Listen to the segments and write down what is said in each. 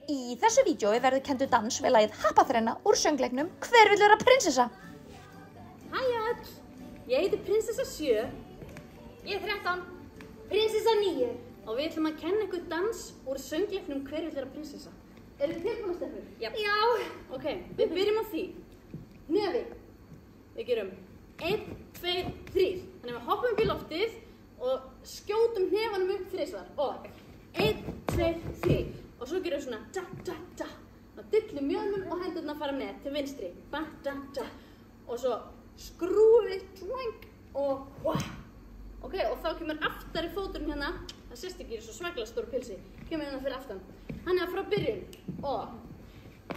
Í þessu vídeói verður kenndur dans við lagið Happaþrenna úr söngleiknum Hver vill vera prinsessa? Hæ öll, ég heiti Prinsessa 7. Ég 13. Prinsessa 9. Og við ætlum að kenna ykkur dans úr söngleiknum Hver vill vera prinsessa. Eru þið tilbúnar, stelpur? Já. Ok, við byrjum á því. Hnefi. Við gerum 1, 2, 3. Þannig að við hoppum upp í loftið og skjótum hnefanum upp þrisvar. Og 1, 2, 3. Og svo gerum við svona da, da, da. Og dillum mjöðnum og hendurna fara með til vinstri. Ba, da, da. Og svo skrúum við twang og wah. Ok, og þá kemur aftari fóturinn hérna. Það sést ekki svo svaklega stóru pilsi. Kemur hérna fyrir aftan. Þannig að frá byrjun. Og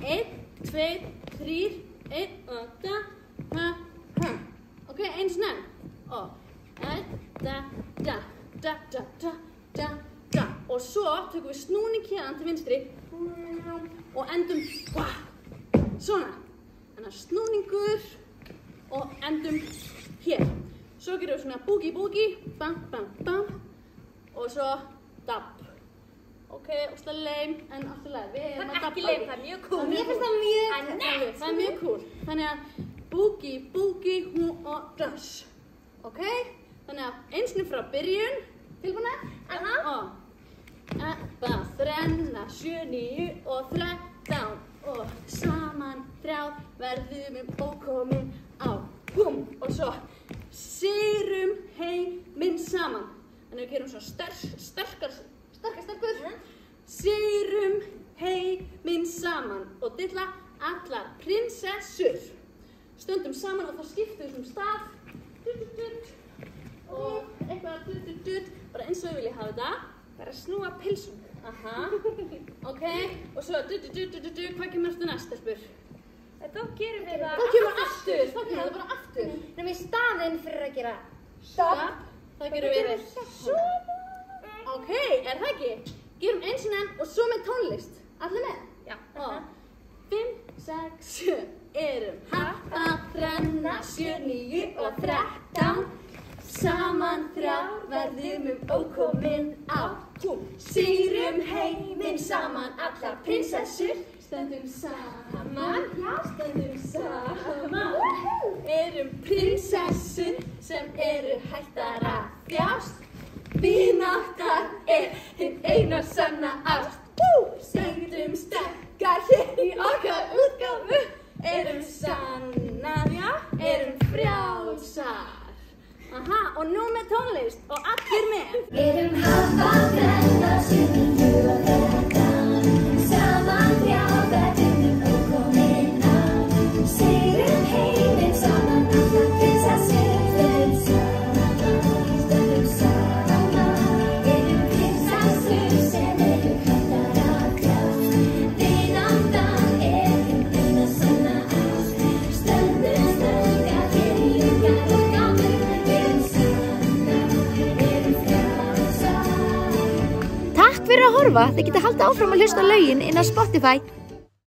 1, 2, 3, 1 og da, ha, ha. Ok, eins enn. Og 1, da, da, da, da, da, da, da. Og svo tökum við snúning hérna til vinstri og endum svona. Þannig að snúningur og endum hér. Svo gerum við svona boogie boogie, bam bam bam og svo dab. Ok, óslega leim en alltaf leið. Það er ekki leim, það er mjög cool. Mér finnst það mjög nett. Það er mjög cool. Þannig að boogie boogie hú og dash. Ok, þannig að einsinu frá byrjun. Tilbúnar? Og Happaþrenna 7, 9 og 13 og saman 3 verðum við ókomin á búm og svo sigrum heiminn saman. Þannig við gerum svona sterkar stelpur. Sigrum heiminn saman og dilla allar prinsessur. Stöndum saman og þá skiptum við svona staf og eitthvað bara eins og við viljum hafa þetta. Bara snúa pilsum. Aha. Ok, og svo hvað kemur eftir næst, stelpur? Þá gerum við það. Þá kemur aftur. Þá kemur það bara aftur. Nefnum í staðinn fyrir að gera Stopp. Þá gerum við svona. Ok, er það ekki? Gerum eins og enn og svo með tónlist. Allir með? Já. Og 5, 6, 7. Erum Happaþrenna 7, 9 og 13. Saman 3 verðum við ókomin á búm. Sigrum heiminn saman allar prinsessur. Stöndum saman, stöndum saman. Erum prinsessur sem eru hættar að þjást. Vináttan hinn eina sanna ást. Stöndum sterkar hér í okkar útgáfu. Erum sannar, já, erum frjálsar. Aha, og nú með tónlist og allir með. Erum Happaþrenna 7, 9 og 13. Saman 3 verðum við ókomin á. Sigrum heiminn saman allar prinsessur. Stöndum saman. Erum prinsessur sem eru hættar að þjást. Vináttan hinn eina sanna ást. Stöndum sterkar hér í okkar útgáfu. Takk fyrir að horfa, þið getið haldið áfram að hlusta á lögin inn á Spotify.